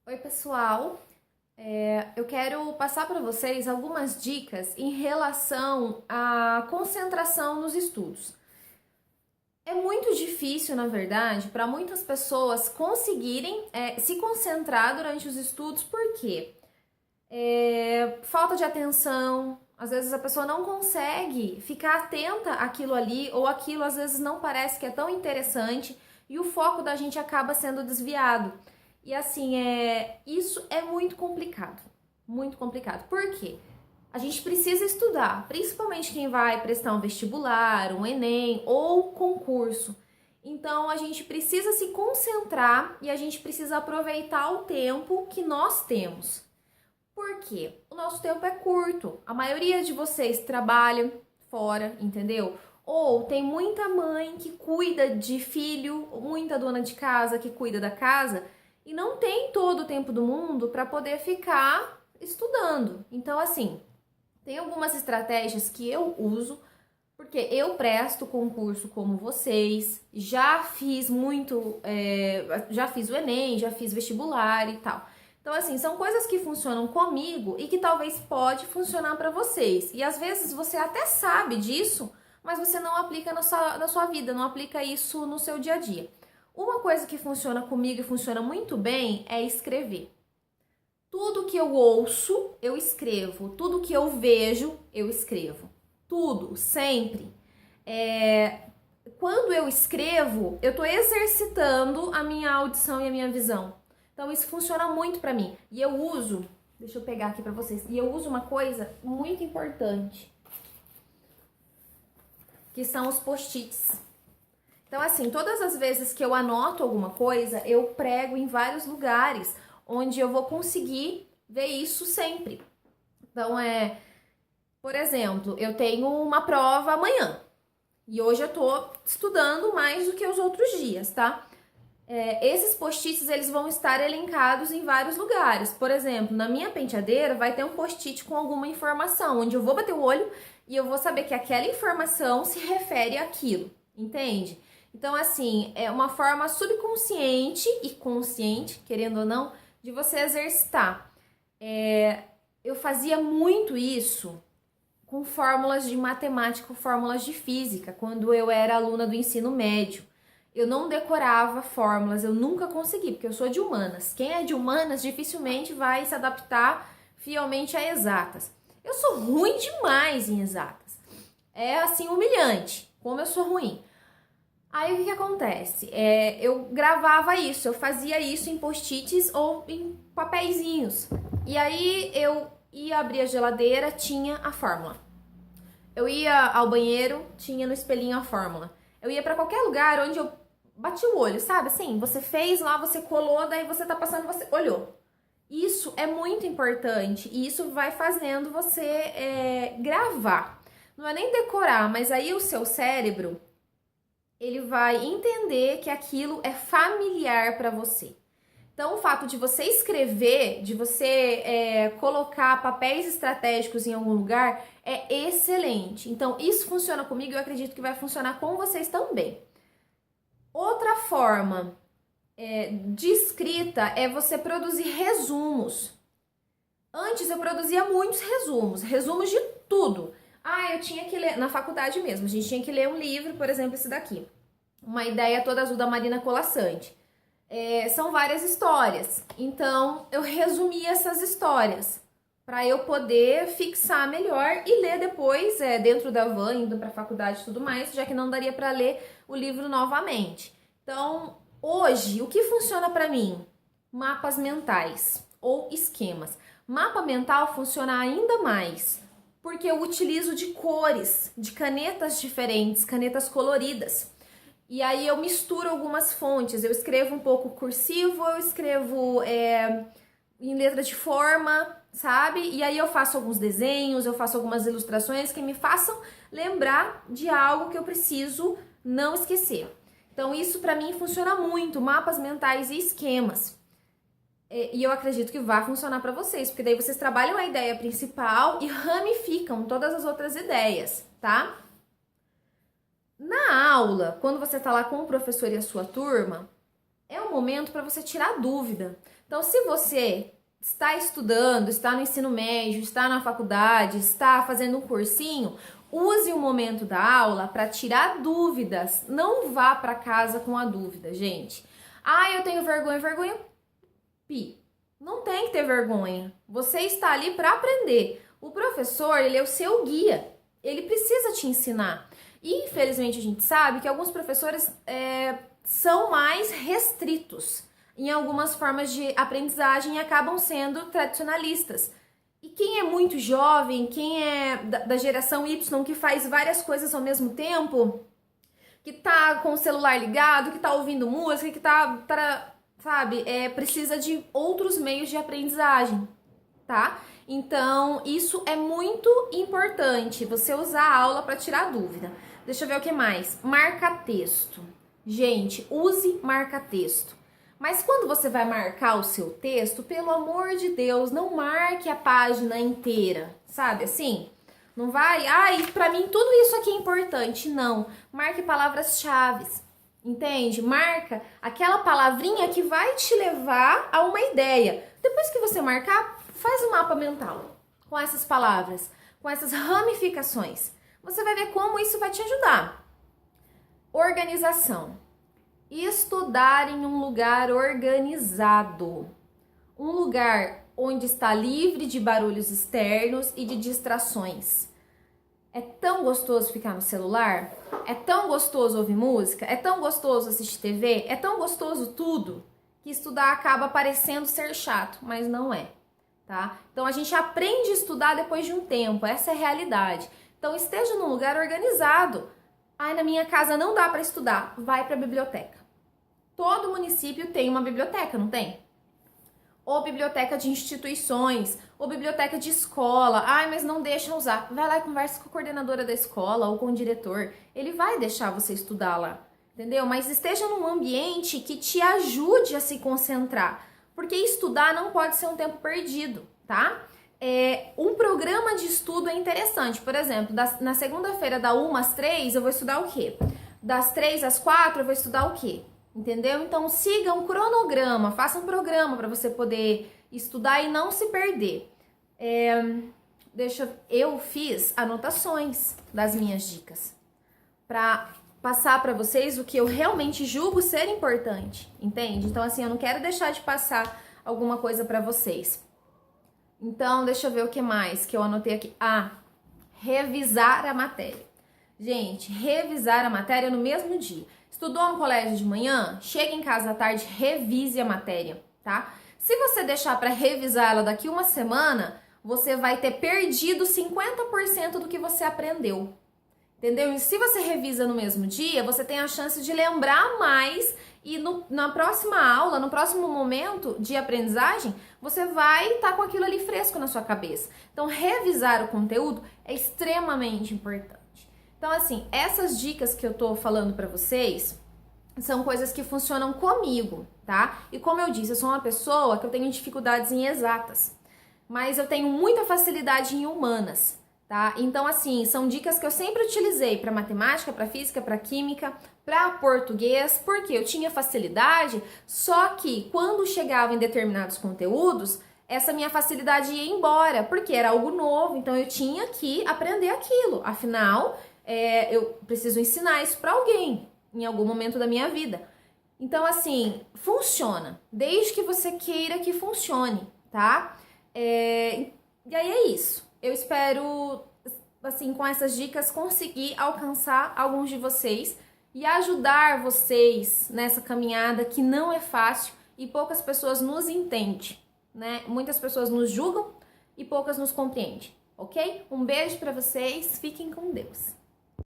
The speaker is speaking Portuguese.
Oi, pessoal. Eu quero passar para vocês algumas dicas em relação à concentração nos estudos. É muito difícil, na verdade, para muitas pessoas conseguirem se concentrar durante os estudos, porque falta de atenção, às vezes a pessoa não consegue ficar atenta àquilo ali, ou aquilo às vezes não parece que é tão interessante e o foco da gente acaba sendo desviado. E assim, isso é muito complicado. Muito complicado. Por quê? A gente precisa estudar, principalmente quem vai prestar um vestibular, um Enem ou concurso. Então a gente precisa se concentrar e a gente precisa aproveitar o tempo que nós temos. Por quê? O nosso tempo é curto. A maioria de vocês trabalham fora, entendeu? Ou tem muita mãe que cuida de filho, muita dona de casa que cuida da casa e não tem todo o tempo do mundo para poder ficar estudando. Então, assim, tem algumas estratégias que eu uso, porque eu presto concurso como vocês, já fiz já fiz o Enem, já fiz vestibular e tal. Então, assim, são coisas que funcionam comigo e que talvez pode funcionar para vocês. E às vezes você até sabe disso, mas você não aplica na sua vida, não aplica isso no seu dia a dia. Uma coisa que funciona comigo e funciona muito bem é escrever. Tudo que eu ouço, eu escrevo. Tudo que eu vejo, eu escrevo. Tudo, sempre. Quando eu escrevo, eu estou exercitando a minha audição e a minha visão. Então isso funciona muito para mim. E eu uso, deixa eu pegar aqui para vocês. E eu uso uma coisa muito importante, que são os post-its. Então assim, todas as vezes que eu anoto alguma coisa, eu prego em vários lugares onde eu vou conseguir ver isso sempre. Então por exemplo, eu tenho uma prova amanhã. E hoje eu tô estudando mais do que os outros dias, tá? Esses post-its, eles vão estar elencados em vários lugares. Por exemplo, na minha penteadeira vai ter um post-it com alguma informação, onde eu vou bater o olho e eu vou saber que aquela informação se refere àquilo, entende? Então, assim, é uma forma subconsciente e consciente, querendo ou não, de você exercitar. Eu fazia muito isso com fórmulas de matemática, fórmulas de física, quando eu era aluna do ensino médio. Eu não decorava fórmulas, eu nunca consegui, porque eu sou de humanas. Quem é de humanas dificilmente vai se adaptar fielmente a exatas. Eu sou ruim demais em exatas. É assim humilhante, como eu sou ruim. Aí o que acontece? Eu gravava isso, eu fazia isso em post-its ou em papeizinhos. E aí eu ia abrir a geladeira, tinha a fórmula. Eu ia ao banheiro, tinha no espelhinho a fórmula. Eu ia para qualquer lugar onde eu bati o olho, sabe? Assim, você fez lá, você colou, daí você tá passando, você olhou. Isso é muito importante e isso vai fazendo você gravar. Não é nem decorar, mas aí o seu cérebro, ele vai entender que aquilo é familiar para você. Então, o fato de você escrever, de você colocar papéis estratégicos em algum lugar, é excelente. Então, isso funciona comigo e eu acredito que vai funcionar com vocês também. Outra forma de escrita é você produzir resumos. Antes eu produzia muitos resumos, resumos de tudo. Eu tinha que ler, na faculdade mesmo, a gente tinha que ler um livro, por exemplo, esse daqui. Uma Ideia Toda Azul da Marina Colasanti. São várias histórias. Então, eu resumi essas histórias para eu poder fixar melhor e ler depois, dentro da van, indo para a faculdade e tudo mais, já que não daria para ler o livro novamente. Então, hoje, o que funciona para mim? Mapas mentais ou esquemas. Mapa mental funciona ainda mais, porque eu utilizo de cores, de canetas diferentes, canetas coloridas. E aí eu misturo algumas fontes, eu escrevo um pouco cursivo, eu escrevo em letra de forma, sabe? E aí eu faço alguns desenhos, eu faço algumas ilustrações que me façam lembrar de algo que eu preciso não esquecer. Então isso para mim funciona muito, mapas mentais e esquemas. E eu acredito que vai funcionar para vocês, porque daí vocês trabalham a ideia principal e ramificam todas as outras ideias, tá? Na aula, quando você está lá com o professor e a sua turma, é um momento para você tirar dúvida. Então, Então, se você está estudando, está no ensino médio, está na faculdade, está fazendo um cursinho, use o momento da aula para tirar dúvidas. Não vá para casa com a dúvida, gente. Ah, eu tenho vergonha, vergonha. Não tem que ter vergonha. Você está ali para aprender. O professor, ele é o seu guia. Ele precisa te ensinar. E, infelizmente, a gente sabe que alguns professores são mais restritos em algumas formas de aprendizagem e acabam sendo tradicionalistas. E quem é muito jovem, quem é da geração Y, que faz várias coisas ao mesmo tempo, que tá com o celular ligado, que tá ouvindo música, que precisa de outros meios de aprendizagem, tá? Então, isso é muito importante, você usar a aula para tirar dúvida. Deixa eu ver o que mais. Marca-texto. Gente, use marca-texto. Mas quando você vai marcar o seu texto, pelo amor de Deus, não marque a página inteira, sabe assim? Não vai, pra mim tudo isso aqui é importante. Não, marque palavras-chave, entende? Marca aquela palavrinha que vai te levar a uma ideia. Depois que você marcar, faz um mapa mental com essas palavras, com essas ramificações. Você vai ver como isso vai te ajudar. Organização. Estudar em um lugar organizado. Um lugar onde está livre de barulhos externos e de distrações. É tão gostoso ficar no celular? É tão gostoso ouvir música? É tão gostoso assistir TV? É tão gostoso tudo que estudar acaba parecendo ser chato, mas não é, tá? Então a gente aprende a estudar depois de um tempo, essa é a realidade. Então esteja num lugar organizado. Na minha casa não dá para estudar, vai para a biblioteca. Todo município tem uma biblioteca, não tem? Ou biblioteca de instituições, ou biblioteca de escola. Mas não deixam usar. Vai lá e conversa com a coordenadora da escola ou com o diretor. Ele vai deixar você estudar lá, entendeu? Mas esteja num ambiente que te ajude a se concentrar. Porque estudar não pode ser um tempo perdido, tá? Um programa de estudo é interessante. Por exemplo, na segunda-feira, da 1 às 3, eu vou estudar o quê? Das 3 às 4, eu vou estudar o quê? Entendeu? Então, siga um cronograma, faça um programa para você poder estudar e não se perder. Eu fiz anotações das minhas dicas para passar para vocês o que eu realmente julgo ser importante, entende? Então, assim, eu não quero deixar de passar alguma coisa para vocês. Então, deixa eu ver o que mais que eu anotei aqui. Revisar a matéria. Gente, revisar a matéria no mesmo dia. Estudou no colégio de manhã? Chega em casa à tarde, revise a matéria, tá? Se você deixar para revisar ela daqui uma semana, você vai ter perdido 50% do que você aprendeu, entendeu? E se você revisa no mesmo dia, você tem a chance de lembrar mais e na próxima aula, no próximo momento de aprendizagem, você vai estar com aquilo ali fresco na sua cabeça. Então, revisar o conteúdo é extremamente importante. Então, assim, essas dicas que eu tô falando pra vocês são coisas que funcionam comigo, tá? E como eu disse, eu sou uma pessoa que eu tenho dificuldades em exatas, mas eu tenho muita facilidade em humanas, tá? Então, assim, são dicas que eu sempre utilizei pra matemática, pra física, pra química, pra português, porque eu tinha facilidade, só que quando chegava em determinados conteúdos, essa minha facilidade ia embora, porque era algo novo, então eu tinha que aprender aquilo, afinal... eu preciso ensinar isso para alguém em algum momento da minha vida. Então, assim, funciona. Desde que você queira que funcione, tá? E aí é isso. Eu espero, assim, com essas dicas, conseguir alcançar alguns de vocês e ajudar vocês nessa caminhada que não é fácil e poucas pessoas nos entendem, né? Muitas pessoas nos julgam e poucas nos compreendem, ok? Um beijo para vocês. Fiquem com Deus.